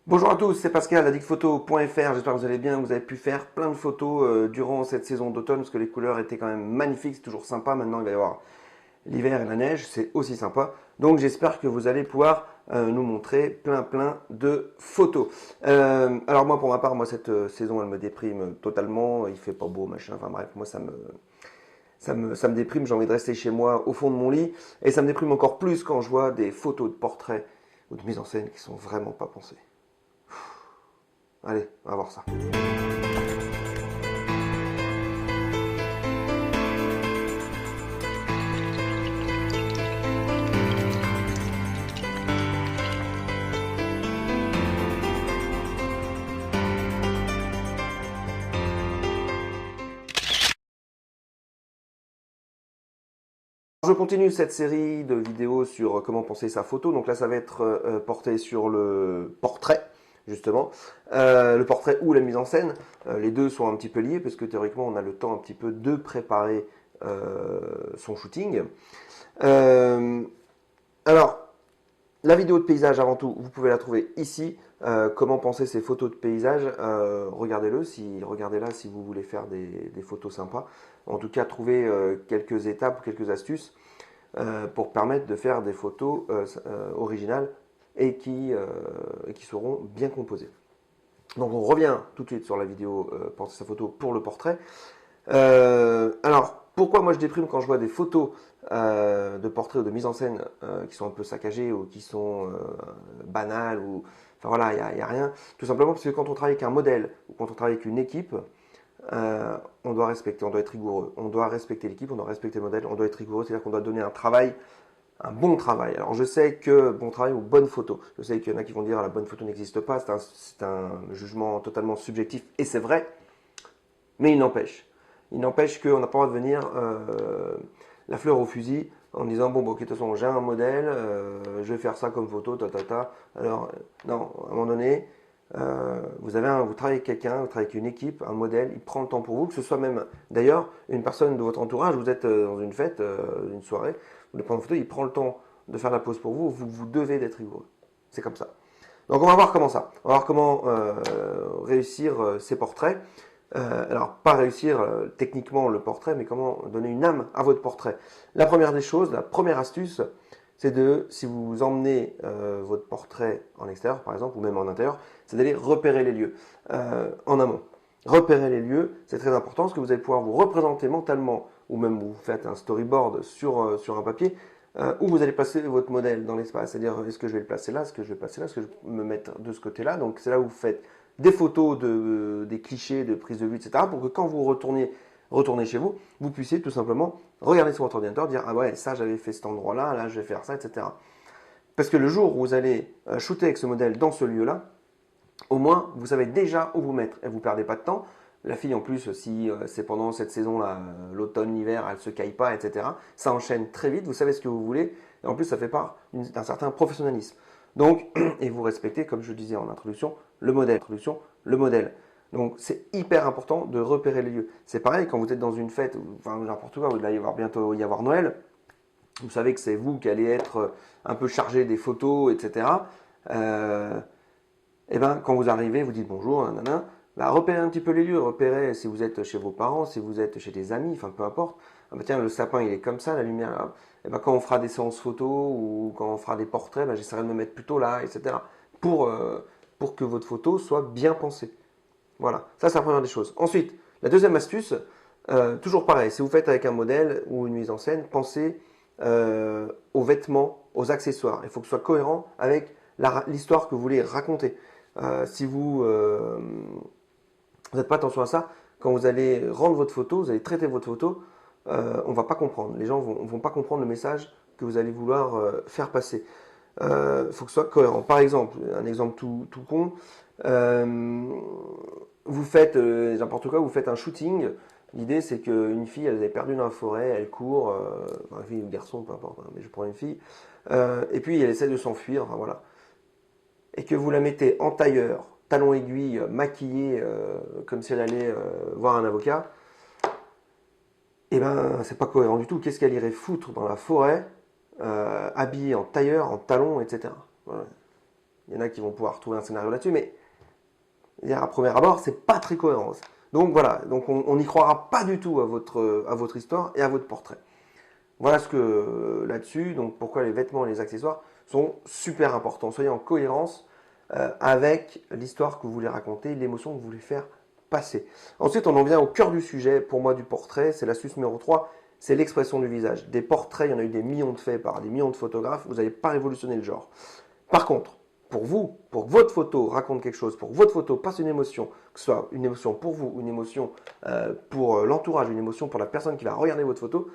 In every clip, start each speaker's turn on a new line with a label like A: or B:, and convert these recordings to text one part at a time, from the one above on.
A: Bonjour à tous, c'est Pascal, addictphoto.fr, j'espère que vous allez bien, vous avez pu faire plein de photos durant cette saison d'automne parce que les couleurs étaient quand même magnifiques, c'est toujours sympa, maintenant il va y avoir l'hiver et la neige, c'est aussi sympa, donc j'espère que vous allez pouvoir nous montrer plein de photos. Alors moi pour ma part, cette saison elle me déprime totalement, il fait pas beau, machin, enfin bref, moi ça me déprime, j'ai envie de rester chez moi au fond de mon lit, et ça me déprime encore plus quand je vois des photos de portraits ou de mise en scène qui sont vraiment pas pensées. Allez, on va voir ça. Je continue cette série de vidéos sur comment penser sa photo. Donc là, ça va être porté sur le portrait, justement. Le portrait ou la mise en scène. Les deux sont un petit peu liés parce que théoriquement, on a le temps un petit peu de préparer son shooting. Euh, alors, la vidéo de paysage, avant tout, vous pouvez la trouver ici. Comment penser ces photos de paysage, regardez-la si vous voulez faire des photos sympas. En tout cas, trouvez quelques étapes, quelques astuces pour permettre de faire des photos originales et qui seront bien composées. Donc on revient tout de suite sur la vidéo penser sa photo pour le portrait. Alors, pourquoi moi je déprime quand je vois des photos de portraits ou de mise en scène qui sont un peu saccagées ou qui sont banales ou enfin voilà, il n'y a rien. Tout simplement parce que quand on travaille avec un modèle ou quand on travaille avec une équipe, on doit respecter, on doit être rigoureux. On doit respecter l'équipe, on doit respecter le modèle, on doit être rigoureux, c'est-à-dire qu'on doit donner un bon travail. Alors je sais que bon travail ou bonne photo, je sais qu'il y en a qui vont dire la bonne photo n'existe pas, c'est un jugement totalement subjectif et c'est vrai, mais il n'empêche qu'on n'a pas le droit de venir la fleur au fusil en disant bon, ok, de toute façon j'ai un modèle, je vais faire ça comme photo, ta. Alors non, à un moment donné, vous travaillez avec quelqu'un, vous travaillez avec une équipe, un modèle, il prend le temps pour vous, que ce soit même d'ailleurs une personne de votre entourage, vous êtes dans une fête, une soirée, vous voulez prendre une photo, il prend le temps de faire la pause pour vous, vous devez d'être rigoureux. C'est comme ça. Donc on va voir comment ça. On va voir comment réussir ces portraits. Alors, pas réussir techniquement le portrait, mais comment donner une âme à votre portrait. La première des choses, la première astuce, c'est si vous emmenez votre portrait en extérieur, par exemple, ou même en intérieur, c'est d'aller repérer les lieux en amont. Repérer les lieux, c'est très important, parce que vous allez pouvoir vous représenter mentalement, ou même vous faites un storyboard sur un papier, où vous allez placer votre modèle dans l'espace. C'est-à-dire, est-ce que je vais le placer là, est-ce que je vais le placer là, est-ce que je vais me mettre de ce côté-là. Donc, c'est là où vous faites des photos, des clichés, de prise de vue, etc. pour que quand vous retournez chez vous, vous puissiez tout simplement regarder sur votre ordinateur, dire ah ouais, ça j'avais fait cet endroit-là, là je vais faire ça, etc. Parce que le jour où vous allez shooter avec ce modèle dans ce lieu-là, au moins vous savez déjà où vous mettre et vous ne perdez pas de temps. La fille en plus, si c'est pendant cette saison-là, l'automne, l'hiver, elle ne se caille pas, etc. Ça enchaîne très vite, vous savez ce que vous voulez, et en plus ça fait part d'un certain professionnalisme. Donc, et vous respectez, comme je le disais en introduction, le modèle. Donc c'est hyper important de repérer les lieux. C'est pareil quand vous êtes dans une fête, enfin n'importe quoi, il va bientôt y avoir Noël, vous savez que c'est vous qui allez être un peu chargé des photos, etc. Et ben quand vous arrivez, vous dites bonjour, nanana, bah, repérez un petit peu les lieux, repérez si vous êtes chez vos parents, si vous êtes chez des amis, enfin peu importe. Ah bah tiens, le sapin il est comme ça, la lumière là. Et ben quand on fera des séances photos ou quand on fera des portraits, bah, j'essaierai de me mettre plutôt là, etc. Pour que votre photo soit bien pensée. Voilà, ça c'est la première des choses. Ensuite, la deuxième astuce, toujours pareil, si vous faites avec un modèle ou une mise en scène, pensez aux vêtements, aux accessoires. Il faut que ce soit cohérent avec l'histoire que vous voulez raconter. Si vous n'êtes pas attention à ça, quand vous allez rendre votre photo, vous allez traiter votre photo, on ne va pas comprendre. Les gens ne vont pas comprendre le message que vous allez vouloir faire passer. Il faut que ce soit cohérent. Par exemple, un exemple tout con, vous faites n'importe quoi, vous faites un shooting. L'idée c'est qu'une fille, elle est perdue dans la forêt, elle court, enfin, fille ou garçon, peu importe, hein, mais je prends une fille, et puis elle essaie de s'enfuir, enfin voilà. Et que vous la mettez en tailleur, talons aiguilles, maquillée, comme si elle allait voir un avocat, et ben c'est pas cohérent du tout. Qu'est-ce qu'elle irait foutre dans la forêt, habillée en tailleur, en talons, etc. Voilà. Il y en a qui vont pouvoir trouver un scénario là-dessus, mais à premier abord, c'est pas très cohérent. Donc voilà, donc on n'y croira pas du tout à votre histoire et à votre portrait. Voilà ce que là-dessus, donc pourquoi les vêtements et les accessoires sont super importants. Soyez en cohérence avec l'histoire que vous voulez raconter, l'émotion que vous voulez faire passer. Ensuite, on en vient au cœur du sujet, pour moi, du portrait. C'est l'astuce numéro 3, c'est l'expression du visage. Des portraits, il y en a eu des millions de faits par des millions de photographes, vous n'allez pas révolutionner le genre. Par contre, pour vous, pour que votre photo raconte quelque chose, pour que votre photo passe une émotion, que ce soit une émotion pour vous, une émotion pour l'entourage, une émotion pour la personne qui va regarder votre photo,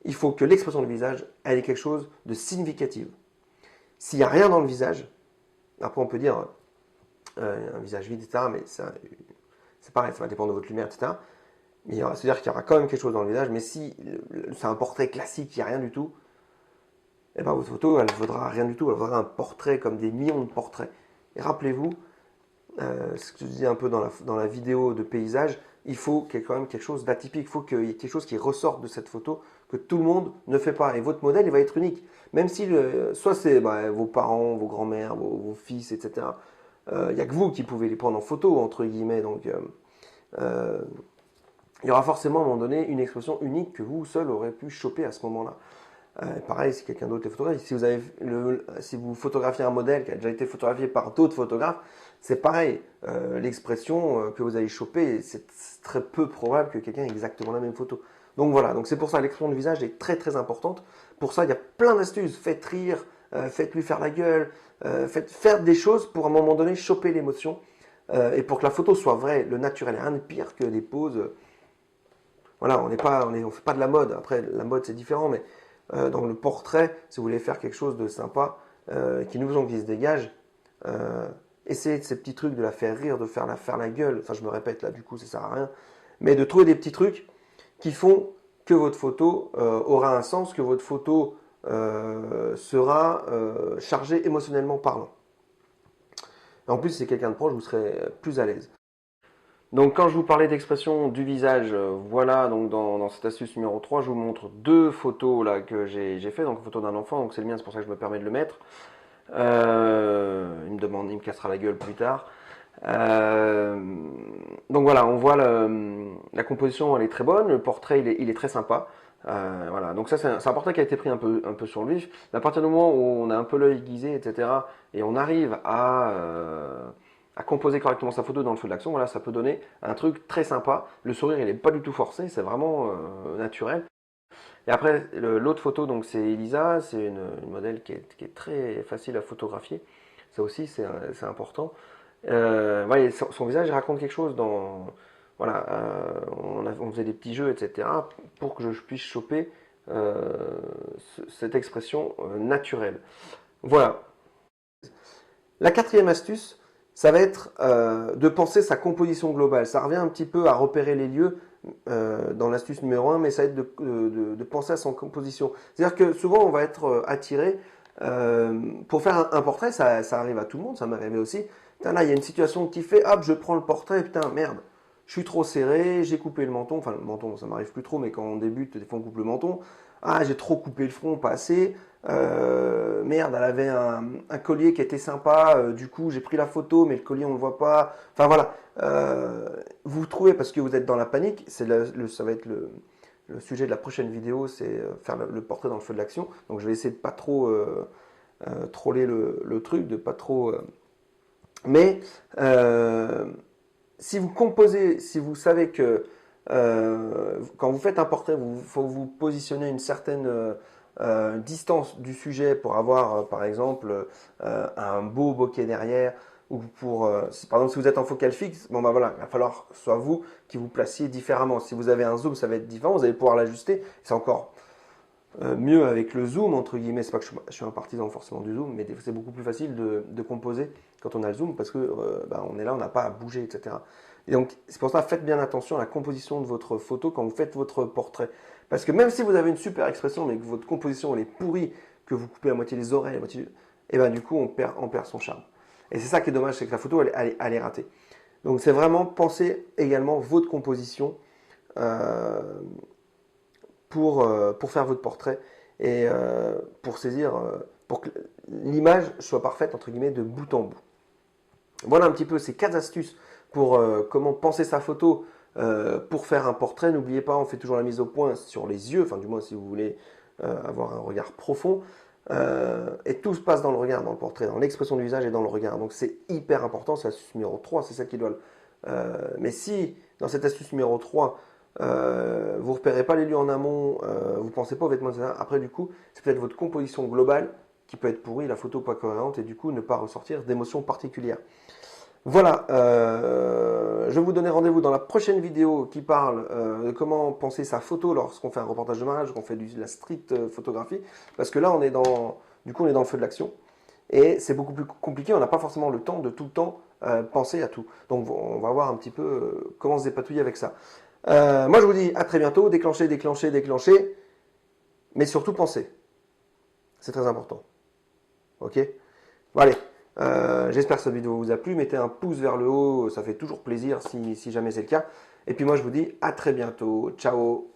A: il faut que l'expression du visage, elle ait quelque chose de significatif. S'il n'y a rien dans le visage, après on peut dire un visage vide, etc., mais c'est pareil, ça va dépendre de votre lumière, etc. Mais c'est-à-dire qu'il y aura quand même quelque chose dans le visage, mais si c'est un portrait classique, il n'y a rien du tout, eh ben votre photo, elle ne vaudra rien du tout, elle vaudra un portrait comme des millions de portraits. Et rappelez-vous, ce que je disais un peu dans la vidéo de paysage, il faut qu'il y ait quand même quelque chose d'atypique, il faut qu'il y ait quelque chose qui ressorte de cette photo, que tout le monde ne fait pas. Et votre modèle, il va être unique. Même si, soit c'est vos parents, vos grands-mères, vos fils, etc. Il n'y a que vous qui pouvez les prendre en photo, entre guillemets. Donc, il y aura forcément à un moment donné une expression unique que vous seul aurez pu choper à ce moment-là. Pareil, si quelqu'un d'autre est photographe, si vous photographiez un modèle qui a déjà été photographié par d'autres photographes, c'est pareil. L'expression que vous allez choper, c'est très peu probable que quelqu'un ait exactement la même photo. Donc voilà, donc c'est pour ça que l'expression du visage est très très importante. Pour ça, il y a plein d'astuces. Faites rire, faites-lui faire la gueule, faites faire des choses pour à un moment donné choper l'émotion et pour que la photo soit vraie, le naturel. Il n'y a rien de pire que des poses. Voilà, on fait pas de la mode. Après, la mode c'est différent, mais dans le portrait, si vous voulez faire quelque chose de sympa, qui se dégage, essayez de ces petits trucs, de la faire rire, de faire la gueule. Enfin, je me répète là, du coup, ça sert à rien. Mais de trouver des petits trucs qui font que votre photo aura un sens, que votre photo sera chargée émotionnellement parlant. En plus, si c'est quelqu'un de proche, vous serez plus à l'aise. Donc quand je vous parlais d'expression du visage, voilà, donc dans cette astuce numéro 3, je vous montre deux photos là que j'ai fait, donc une photo d'un enfant, donc c'est le mien, c'est pour ça que je me permets de le mettre. Il me cassera la gueule plus tard. Donc voilà, on voit la composition, elle est très bonne, le portrait il est très sympa. Voilà, donc ça c'est un portrait qui a été pris un peu sur le vif. Mais à partir du moment où on a un peu l'œil aiguisé, etc., et on arrive à composer correctement sa photo dans le feu de l'action, voilà, ça peut donner un truc très sympa. Le sourire, il n'est pas du tout forcé, c'est vraiment naturel. Et après, l'autre photo, donc c'est Elisa, c'est une modèle qui est très facile à photographier. Ça aussi, c'est important. Voyez, son visage il raconte quelque chose voilà, on faisait des petits jeux, etc., pour que je puisse choper cette expression naturelle. Voilà. La quatrième astuce, ça va être de penser sa composition globale. Ça revient un petit peu à repérer les lieux dans l'astuce numéro 1, mais ça va être de penser à son composition. C'est-à-dire que souvent, on va être attiré pour faire un portrait, ça arrive à tout le monde, ça m'est arrivé aussi. Putain, là, il y a une situation qui fait, hop, je prends le portrait, putain, merde, je suis trop serré, j'ai coupé le menton. Enfin, le menton, ça m'arrive plus trop, mais quand on débute, des fois, on coupe le menton. Ah, j'ai trop coupé le front, pas assez. Merde, elle avait un collier qui était sympa, du coup j'ai pris la photo, mais le collier on ne le voit pas. Enfin voilà, vous trouvez parce que vous êtes dans la panique, ça va être le sujet de la prochaine vidéo, c'est faire le portrait dans le feu de l'action. Donc je vais essayer de pas trop troller le truc, de pas trop. Mais si vous composez, si vous savez que quand vous faites un portrait, il faut vous positionner une certaine distance du sujet pour avoir, par exemple, un beau bokeh derrière, ou par exemple, si vous êtes en focale fixe, bon bah voilà, il va falloir soit vous qui vous placiez différemment. Si vous avez un zoom, ça va être différent, vous allez pouvoir l'ajuster. C'est encore mieux avec le zoom, entre guillemets. C'est pas que je suis un partisan forcément du zoom, mais c'est beaucoup plus facile de composer quand on a le zoom parce que on est là, on n'a pas à bouger, etc. Et donc, c'est pour ça, faites bien attention à la composition de votre photo quand vous faites votre portrait. Parce que même si vous avez une super expression, mais que votre composition elle est pourrie, que vous coupez à moitié les oreilles, et ben du coup, on perd son charme. Et c'est ça qui est dommage, c'est que la photo, elle est ratée. Donc, c'est vraiment penser également votre composition pour faire votre portrait et pour pour que l'image soit parfaite, entre guillemets, de bout en bout. Voilà un petit peu ces 4 astuces pour comment penser sa photo pour faire un portrait. N'oubliez pas, on fait toujours la mise au point sur les yeux, enfin du moins si vous voulez avoir un regard profond. Et tout se passe dans le regard, dans le portrait, dans l'expression du visage et dans le regard. Donc c'est hyper important, c'est l'astuce numéro 3, c'est ça qui doit... mais si, dans cette astuce numéro 3, vous ne repérez pas les lieux en amont, vous ne pensez pas aux vêtements, etc. Après du coup, c'est peut-être votre composition globale qui peut être pourrie, la photo pas cohérente et du coup ne pas ressortir d'émotions particulières. Voilà, je vais vous donner rendez-vous dans la prochaine vidéo qui parle de comment penser sa photo lorsqu'on fait un reportage de mariage, qu'on fait de la street photographie, parce que là on est dans le feu de l'action et c'est beaucoup plus compliqué, on n'a pas forcément le temps de tout le temps penser à tout. Donc on va voir un petit peu comment se dépatouiller avec ça. Moi je vous dis à très bientôt, déclenchez, déclenchez, déclenchez, mais surtout pensez, c'est très important. Ok? Bon allez. J'espère que cette vidéo vous a plu, mettez un pouce vers le haut, ça fait toujours plaisir si jamais c'est le cas. Et puis moi je vous dis à très bientôt, ciao!